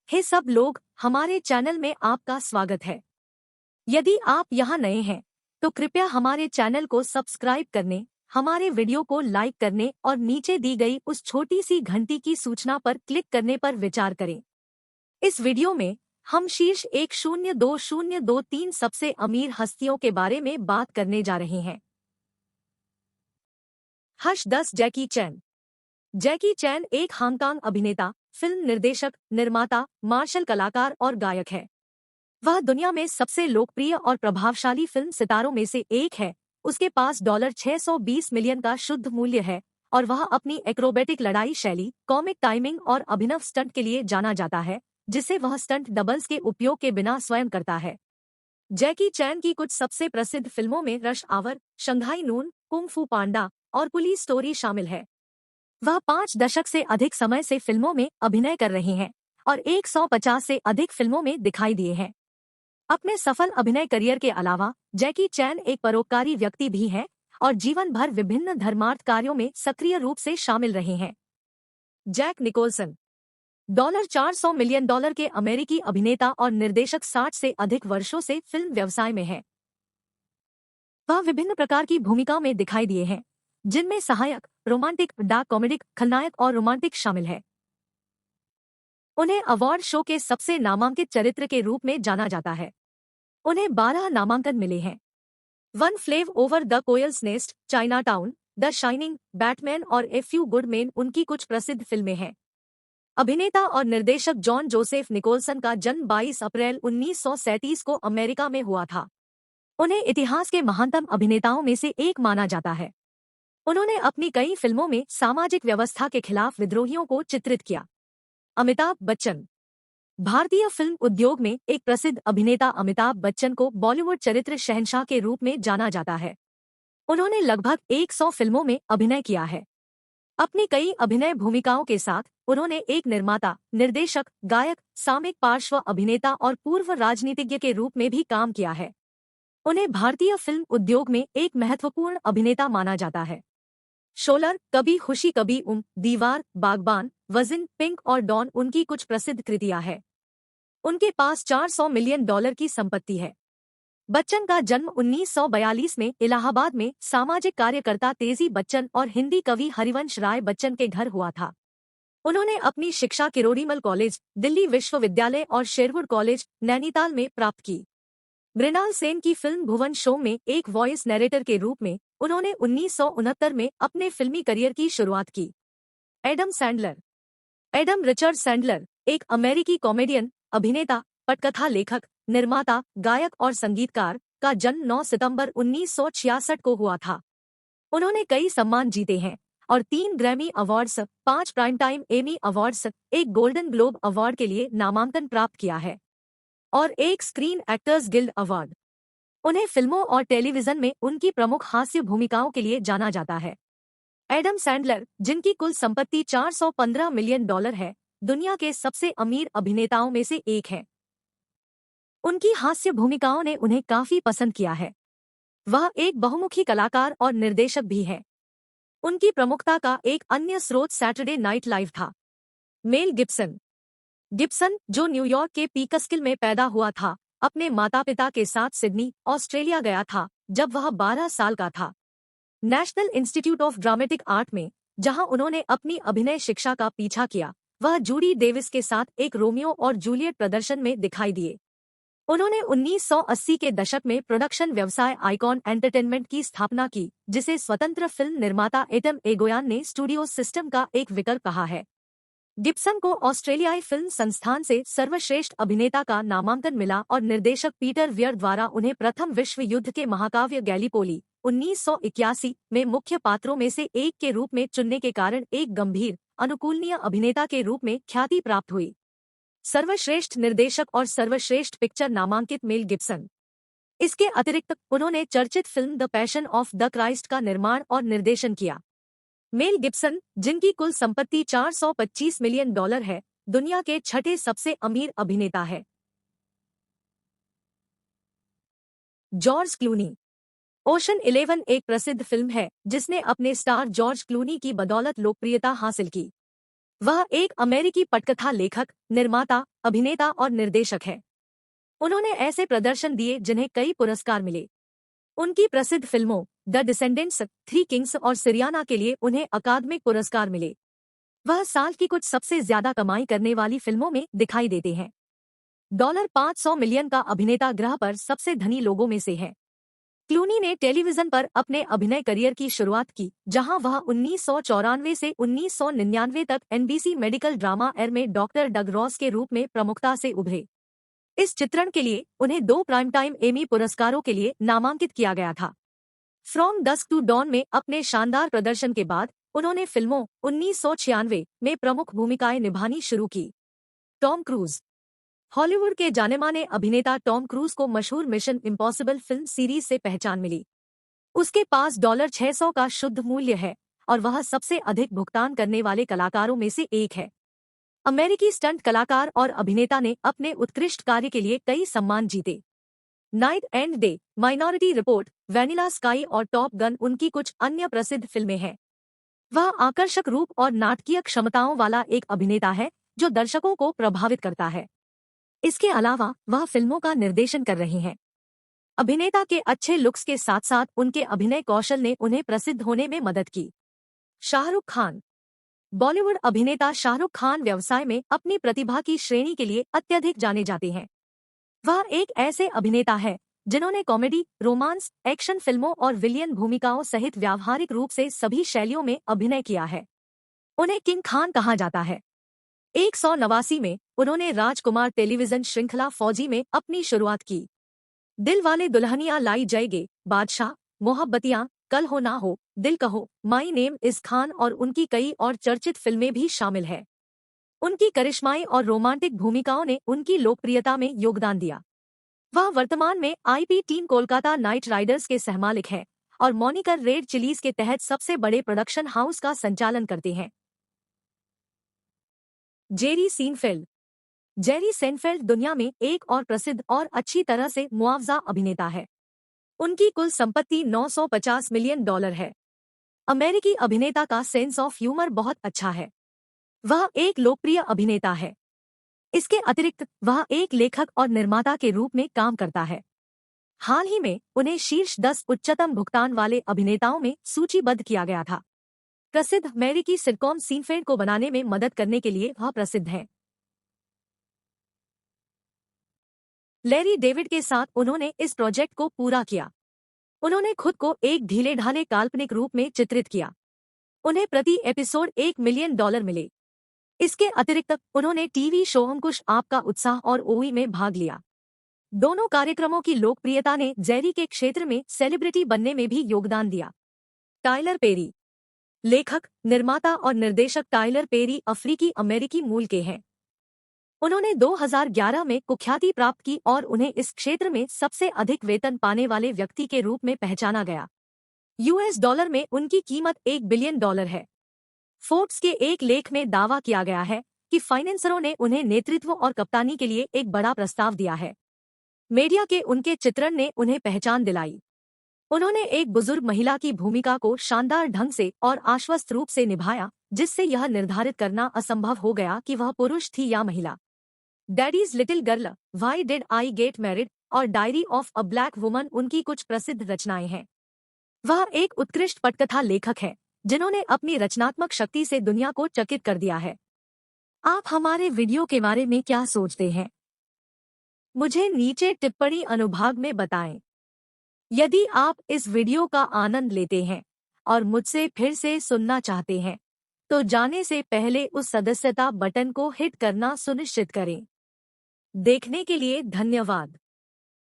हे सब लोग, हमारे चैनल में आपका स्वागत है। यदि आप यहाँ नए हैं तो कृपया हमारे चैनल को सब्सक्राइब करने, हमारे वीडियो को लाइक करने और नीचे दी गई उस छोटी सी घंटी की सूचना पर क्लिक करने पर विचार करें। इस वीडियो में हम शीर्ष 102-023 सबसे अमीर हस्तियों के बारे में बात करने जा रहे हैं। हर्ष 10 जैकी चैन। जैकी चैन एक हांगकांग अभिनेता, फिल्म निर्देशक, निर्माता, मार्शल कलाकार और गायक है। वह दुनिया में सबसे लोकप्रिय और प्रभावशाली फिल्म सितारों में से एक है। उसके पास $620 मिलियन का शुद्ध मूल्य है और वह अपनी एक्रोबेटिक लड़ाई शैली, कॉमिक टाइमिंग और अभिनव स्टंट के लिए जाना जाता है, जिसे वह स्टंट डबल्स के उपयोग के बिना स्वयं करता है। जैकी चैन की कुछ सबसे प्रसिद्ध फिल्मों में Rush Hour, Shanghai Noon, Kung Fu Panda और पुलिस स्टोरी शामिल है। वह 5 दशक से अधिक समय से फिल्मों में अभिनय कर रहे हैं और 150 से अधिक फिल्मों में दिखाई दिए हैं। अपने सफल अभिनय करियर के अलावा जैकी चैन एक परोपकारी व्यक्ति भी हैं और जीवन भर विभिन्न धर्मार्थ कार्यों में सक्रिय रूप से शामिल रहे हैं। Jack Nicolson. $400 मिलियन के अमेरिकी अभिनेता और निर्देशक 60 से अधिक वर्षों से फिल्म व्यवसाय में हैं। वह विभिन्न प्रकार की भूमिका में दिखाई दिए हैं, जिनमें सहायक, रोमांटिक, डार्क कॉमेडिक, खलनायक और रोमांटिक शामिल है। उन्हें अवार्ड शो के सबसे नामांकित चरित्र के रूप में जाना जाता है। उन्हें 12 नामांकन मिले हैं। One flew over the cuckoo's nest, Chinatown, the shining, Batman और ए फ्यू गुड मेन उनकी कुछ प्रसिद्ध फिल्में हैं। अभिनेता और निर्देशक जॉन जोसेफ निकोलसन का जन्म 22 अप्रैल 1937 को अमेरिका में हुआ था। उन्हें इतिहास के महानतम अभिनेताओं में से एक माना जाता है। उन्होंने अपनी कई फिल्मों में सामाजिक व्यवस्था के खिलाफ विद्रोहियों को चित्रित किया। अमिताभ बच्चन। भारतीय फिल्म उद्योग में एक प्रसिद्ध अभिनेता अमिताभ बच्चन को बॉलीवुड चरित्र शहंशाह के रूप में जाना जाता है। उन्होंने लगभग 100 फिल्मों में अभिनय किया है। अपनी कई अभिनय भूमिकाओं के साथ उन्होंने एक निर्माता, निर्देशक, गायक, सामयिक पार्श्व अभिनेता और पूर्व राजनीतिज्ञ के रूप में भी काम किया है। उन्हें भारतीय फिल्म उद्योग में एक महत्वपूर्ण अभिनेता माना जाता है। शोलर, कभी खुशी कभी दीवार, बागबान, वजिन, पिंक और डॉन उनकी कुछ प्रसिद्ध कृतियां हैं। उनके पास $400 मिलियन की संपत्ति है। बच्चन का जन्म 1942 में इलाहाबाद में सामाजिक कार्यकर्ता तेजी बच्चन और हिंदी कवि हरिवंश राय बच्चन के घर हुआ था। उन्होंने अपनी शिक्षा किरोड़ीमल कॉलेज, दिल्ली विश्वविद्यालय और शेरवुड कॉलेज, नैनीताल में प्राप्त की। मृणाल सेन की फिल्म भुवन शो में एक वॉइस नैरेटर के रूप में उन्होंने 1969 में अपने फिल्मी करियर की शुरुआत की। Adam Sandler. Adam Richard Sandler एक अमेरिकी कॉमेडियन, अभिनेता, पटकथा लेखक, निर्माता, गायक और संगीतकार का जन्म 9 सितंबर 1966 को हुआ था। उन्होंने कई सम्मान जीते हैं और 3 Grammy awards, 5 prime time Emmy awards, एक गोल्डन ग्लोब अवार्ड के लिए नामांकन प्राप्त किया है और एक स्क्रीन एक्टर्स गिल्ड अवार्ड। उन्हें फिल्मों और टेलीविजन में उनकी प्रमुख हास्य भूमिकाओं के लिए जाना जाता है। एडम सैंडलर, जिनकी कुल संपत्ति $415 मिलियन है, दुनिया के सबसे अमीर अभिनेताओं में से एक है। उनकी हास्य भूमिकाओं ने उन्हें काफी पसंद किया है। वह एक बहुमुखी कलाकार और निर्देशक भी है। उनकी प्रमुखता का एक अन्य स्रोत सैटरडे नाइट लाइव था। Mel Gibson. गिब्सन, जो न्यूयॉर्क के पीकस्किल में पैदा हुआ था, अपने माता-पिता के साथ सिडनी, ऑस्ट्रेलिया गया था जब वह 12 साल का था। National institute of dramatic art में, जहां उन्होंने अपनी अभिनय शिक्षा का पीछा किया, वह जूडी डेविस के साथ एक रोमियो और जूलियट प्रदर्शन में दिखाई दिए। उन्होंने 1980 के दशक में प्रोडक्शन व्यवसाय आइकॉन एंटरटेनमेंट की स्थापना की, जिसे स्वतंत्र फिल्म निर्माता एटम एगोयान ने स्टूडियो सिस्टम का एक विकल्प कहा है। गिब्सन को ऑस्ट्रेलियाई फिल्म संस्थान से सर्वश्रेष्ठ अभिनेता का नामांकन मिला और निर्देशक पीटर वियर द्वारा उन्हें प्रथम विश्व युद्ध के महाकाव्य गैलीपोली 1981 में मुख्य पात्रों में से एक के रूप में चुनने के कारण एक गंभीर, अनुकूलनीय अभिनेता के रूप में ख्याति प्राप्त हुई। सर्वश्रेष्ठ निर्देशक और सर्वश्रेष्ठ पिक्चर नामांकित मेल गिब्सन। इसके अतिरिक्त उन्होंने चर्चित film the passion of the Christ का निर्माण और निर्देशन किया। मेल गिब्सन, जिनकी कुल संपत्ति $425 मिलियन है, दुनिया के छठे सबसे अमीर अभिनेता है। George Clooney. ओशन 11 एक प्रसिद्ध फिल्म है जिसने अपने स्टार जॉर्ज क्लूनी की बदौलत लोकप्रियता हासिल की। वह एक अमेरिकी पटकथा लेखक, निर्माता, अभिनेता और निर्देशक है। उन्होंने ऐसे प्रदर्शन दिए जिन्हें कई पुरस्कार मिले। उनकी प्रसिद्ध फिल्मों द डिसेंडेंट्स, थ्री किंग्स और सिरियाना के लिए उन्हें अकादमिक पुरस्कार मिले। वह साल की कुछ सबसे ज्यादा कमाई करने वाली फिल्मों में दिखाई देते हैं। $500 मिलियन का अभिनेता ग्रह पर सबसे धनी लोगों में से है। क्लूनी ने टेलीविजन पर अपने अभिनय करियर की शुरुआत की, जहां वह 1994 से 1999 तक एनबीसी मेडिकल ड्रामा एयर में डॉक्टर डग रॉस के रूप में प्रमुखता से उभरे। इस चित्रण के लिए उन्हें 2 प्राइम टाइम एमी पुरस्कारों के लिए नामांकित किया गया था। फ्रॉम डस्क टू डॉन में अपने शानदार प्रदर्शन के बाद उन्होंने फिल्मों 1996 में प्रमुख भूमिकाएं निभानी शुरू की। Tom cruise. हॉलीवुड के जानेमाने अभिनेता टॉम क्रूज को मशहूर मिशन इम्पॉसिबल फिल्म सीरीज से पहचान मिली। उसके पास $600 का शुद्ध मूल्य है और वह सबसे अधिक भुगतान करने वाले कलाकारों में से एक है। अमेरिकी स्टंट कलाकार और अभिनेता ने अपने उत्कृष्ट कार्य के लिए कई सम्मान जीते। Night and day, minority report, vanilla sky और टॉप गन उनकी कुछ अन्य प्रसिद्ध फिल्में हैं। वह आकर्षक रूप और नाटकीय क्षमताओं वाला एक अभिनेता है जो दर्शकों को प्रभावित करता है। इसके अलावा वह फिल्मों का निर्देशन कर रहे हैं। अभिनेता के अच्छे लुक्स के साथ साथ उनके अभिनय कौशल ने उन्हें प्रसिद्ध होने में मदद की। शाहरुख खान। बॉलीवुड अभिनेता शाहरुख खान व्यवसाय में अपनी प्रतिभा की श्रेणी के लिए अत्यधिक जाने जाते हैं। वह एक ऐसे अभिनेता है जिन्होंने कॉमेडी, रोमांस, एक्शन फिल्मों और विलियन भूमिकाओं सहित व्यावहारिक रूप से सभी शैलियों में अभिनय किया है। उन्हें किंग खान कहा जाता है। 1989 में उन्होंने राजकुमार टेलीविजन श्रृंखला फौजी में अपनी शुरुआत की। दिल वाले दुल्हनिया लाई जाएंगे, बादशाह, मोहब्बतियां, कल हो ना हो, दिल कहो, माई नेम इज खान और उनकी कई और चर्चित फिल्में भी शामिल है। उनकी करिश्माई और रोमांटिक भूमिकाओं ने उनकी लोकप्रियता में योगदान दिया। वह वर्तमान में IP team Kolkata night Riders के सहमालिक हैं और मॉनिकर रेड चिलीज के तहत सबसे बड़े प्रोडक्शन हाउस का संचालन करते हैं। Jerry Seinfeld. जेरी सेनफेल्ड दुनिया में एक और प्रसिद्ध और अच्छी तरह से मुआवजा अभिनेता है। उनकी कुल संपत्ति $950 मिलियन है। अमेरिकी अभिनेता का सेंस ऑफ ह्यूमर बहुत अच्छा है। वह एक लोकप्रिय अभिनेता है। इसके अतिरिक्त वह एक लेखक और निर्माता के रूप में काम करता है। हाल ही में उन्हें शीर्ष 10 उच्चतम भुगतान वाले अभिनेताओं में सूचीबद्ध किया गया था। प्रसिद्ध अमेरिकी सिटकॉम सीनफेल्ड को बनाने में मदद करने के लिए वह प्रसिद्ध है। लैरी डेविड के साथ उन्होंने इस प्रोजेक्ट को पूरा किया। उन्होंने खुद को एक ढीले ढाले काल्पनिक रूप में चित्रित किया। उन्हें प्रति एपिसोड $1 मिलियन मिले। इसके अतिरिक्त उन्होंने टीवी शो अंकुश आपका उत्साह और ओवी में भाग लिया। दोनों कार्यक्रमों की लोकप्रियता ने जेरी के क्षेत्र में सेलिब्रिटी बनने में भी योगदान दिया। Tyler Perry. लेखक, निर्माता और निर्देशक टाइलर पेरी अफ्रीकी अमेरिकी मूल के हैं। उन्होंने 2011 में कुख्याति प्राप्त की और उन्हें इस क्षेत्र में सबसे अधिक वेतन पाने वाले व्यक्ति के रूप में पहचाना गया। यूएस डॉलर में उनकी कीमत $1 बिलियन है। फोर्ब्स के एक लेख में दावा किया गया है कि फाइनेंसरों ने उन्हें नेतृत्व और कप्तानी के लिए एक बड़ा प्रस्ताव दिया है। मीडिया के उनके चित्रण ने उन्हें पहचान दिलाई। उन्होंने एक बुजुर्ग महिला की भूमिका को शानदार ढंग से और आश्वस्त रूप से निभाया, जिससे यह निर्धारित करना असंभव हो गया कि वह पुरुष थी या महिला। Daddy's little girl, why did I get married और diary of a black woman उनकी कुछ प्रसिद्ध रचनाएं हैं। वह एक उत्कृष्ट पटकथा लेखक है जिन्होंने अपनी रचनात्मक शक्ति से दुनिया को चकित कर दिया है। आप हमारे वीडियो के बारे में क्या सोचते हैं? मुझे नीचे टिप्पणी अनुभाग में बताएं। यदि आप इस वीडियो का आनंद लेते हैं और मुझसे फिर से सुनना चाहते हैं, तो जाने से पहले उस सदस्यता बटन को हिट करना सुनिश्चित करें। देखने के लिए धन्यवाद।